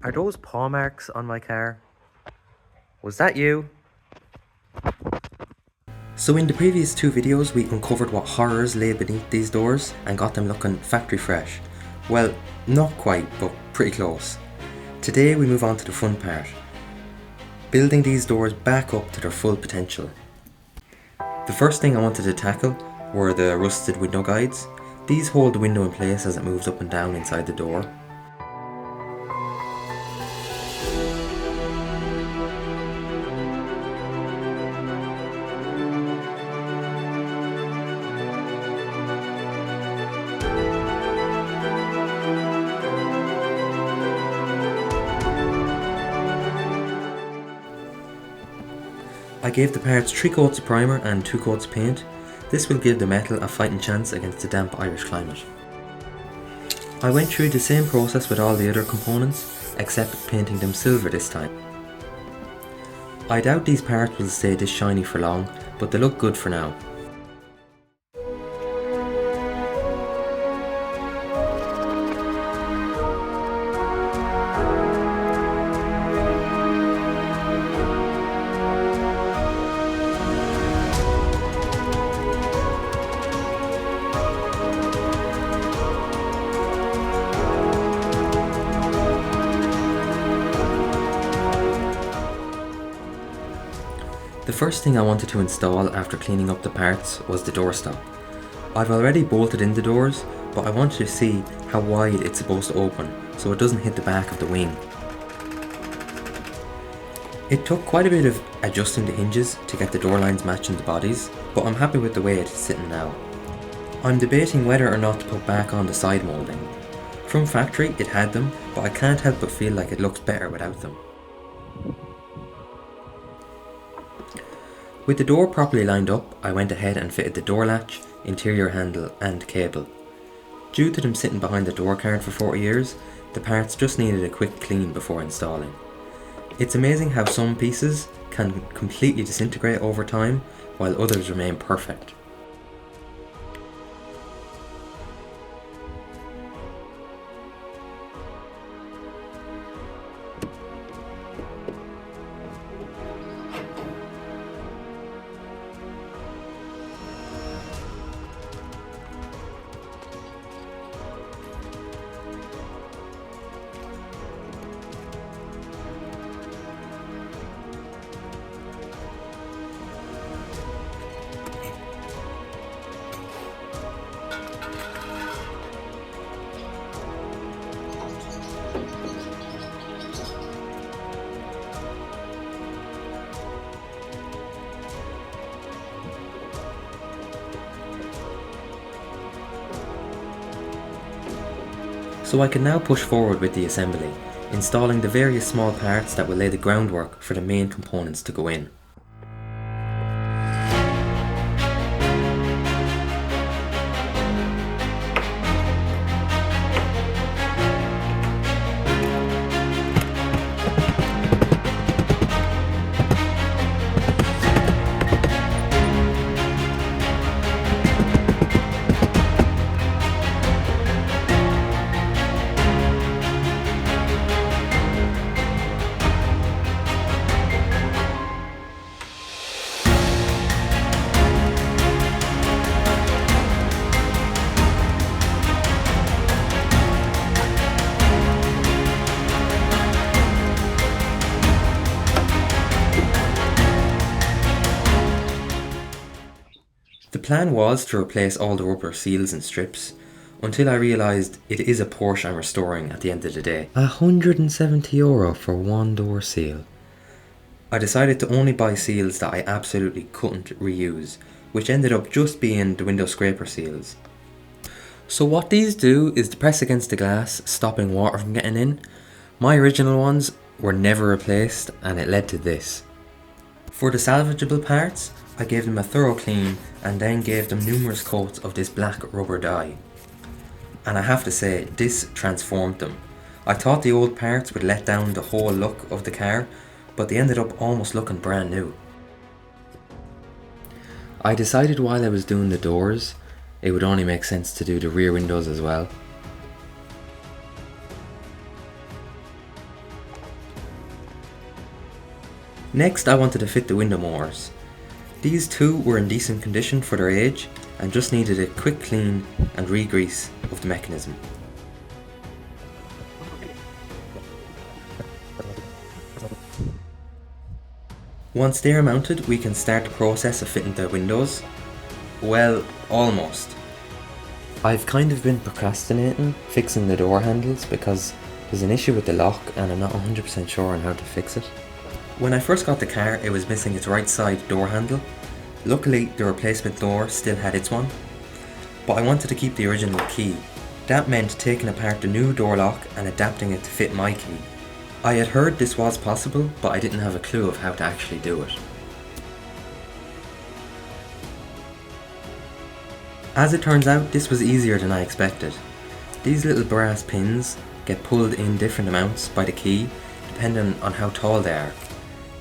Are those paw marks on my car? Was that you? So in the previous two videos we uncovered what horrors lay beneath these doors and got them looking factory fresh. Well, not quite, but pretty close. Today we move on to the fun part. Building these doors back up to their full potential. The first thing I wanted to tackle were the rusted window guides. These hold the window in place as it moves up and down inside the door. I gave the parts 3 coats of primer and 2 coats of paint. This will give the metal a fighting chance against the damp Irish climate. I went through the same process with all the other components, except painting them silver this time. I doubt these parts will stay this shiny for long, but they look good for now. The first thing I wanted to install after cleaning up the parts was the doorstop. I've already bolted in the doors, but I wanted to see how wide it's supposed to open so it doesn't hit the back of the wing. It took quite a bit of adjusting the hinges to get the door lines matching the bodies, but I'm happy with the way it is sitting now. I'm debating whether or not to put back on the side moulding. From factory it had them, but I can't help but feel like it looks better without them. With the door properly lined up, I went ahead and fitted the door latch, interior handle and cable. Due to them sitting behind the door card for 40 years, the parts just needed a quick clean before installing. It's amazing how some pieces can completely disintegrate over time, while others remain perfect. So I can now push forward with the assembly, installing the various small parts that will lay the groundwork for the main components to go in. The plan was to replace all the rubber seals and strips, until I realised it is a Porsche I'm restoring at the end of the day. €170 for one door seal. I decided to only buy seals that I absolutely couldn't reuse, which ended up just being the window scraper seals. So what these do is to press against the glass, stopping water from getting in. My original ones were never replaced and it led to this. For the salvageable parts, I gave them a thorough clean and then gave them numerous coats of this black rubber dye. And I have to say, this transformed them. I thought the old parts would let down the whole look of the car, but they ended up almost looking brand new. I decided while I was doing the doors, it would only make sense to do the rear windows as well. Next, I wanted to fit the window motors. These two were in decent condition for their age and just needed a quick clean and re-grease of the mechanism. Once they are mounted, we can start the process of fitting the windows. Well, almost. I've kind of been procrastinating fixing the door handles because there's an issue with the lock and I'm not 100% sure on how to fix it. When I first got the car, it was missing its right side door handle. Luckily, the replacement door still had its one, but I wanted to keep the original key. That meant taking apart the new door lock and adapting it to fit my key. I had heard this was possible, but I didn't have a clue of how to actually do it. As it turns out, this was easier than I expected. These little brass pins get pulled in different amounts by the key, depending on how tall they are.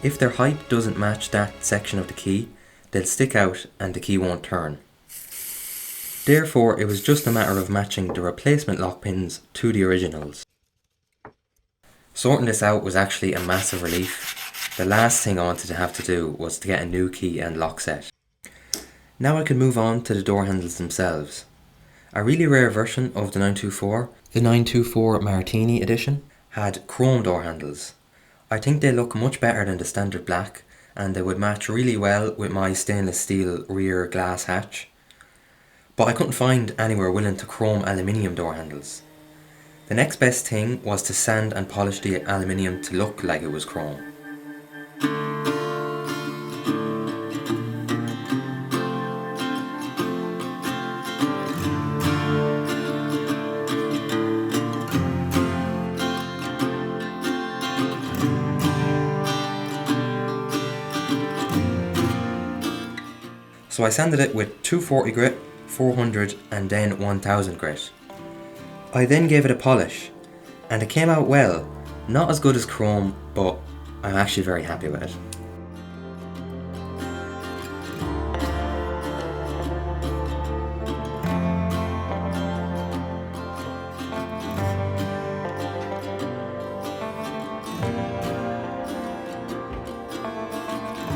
If their height doesn't match that section of the key, they'll stick out and the key won't turn. Therefore, it was just a matter of matching the replacement lock pins to the originals. Sorting this out was actually a massive relief. The last thing I wanted to have to do was to get a new key and lock set. Now I can move on to the door handles themselves. A really rare version of the 924, the 924 Martini edition, had chrome door handles. I think they look much better than the standard black, and they would match really well with my stainless steel rear glass hatch. But I couldn't find anywhere willing to chrome aluminium door handles. The next best thing was to sand and polish the aluminium to look like it was chrome. So I sanded it with 240 grit, 400 and then 1000 grit. I then gave it a polish and it came out well. Not as good as chrome, but I'm actually very happy with it.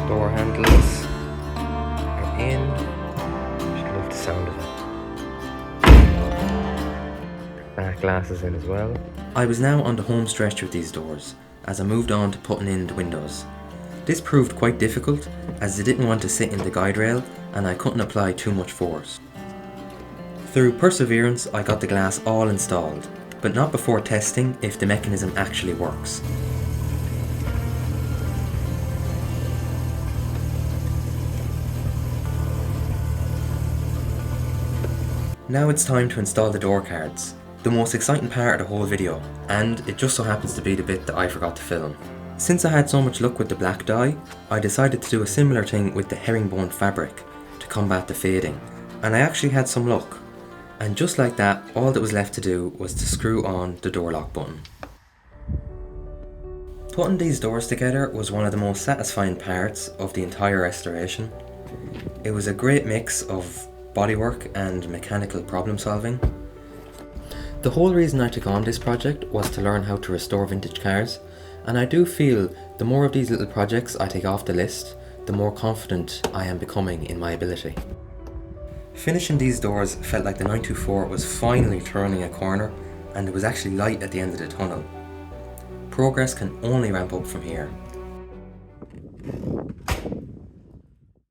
Door handles are in. Just love the sound of it. Back glass is in as well. I was now on the home stretch with these doors as I moved on to putting in the windows. This proved quite difficult as they didn't want to sit in the guide rail and I couldn't apply too much force. Through perseverance I got the glass all installed, but not before testing if the mechanism actually works. Now it's time to install the door cards, the most exciting part of the whole video, and it just so happens to be the bit that I forgot to film. Since I had so much luck with the black dye, I decided to do a similar thing with the herringbone fabric to combat the fading, and I actually had some luck. And just like that, all that was left to do was to screw on the door lock button. Putting these doors together was one of the most satisfying parts of the entire restoration. It was a great mix of bodywork and mechanical problem solving. The whole reason I took on this project was to learn how to restore vintage cars, and I do feel the more of these little projects I take off the list, the more confident I am becoming in my ability. Finishing these doors felt like the 924 was finally turning a corner and it was actually light at the end of the tunnel. Progress can only ramp up from here.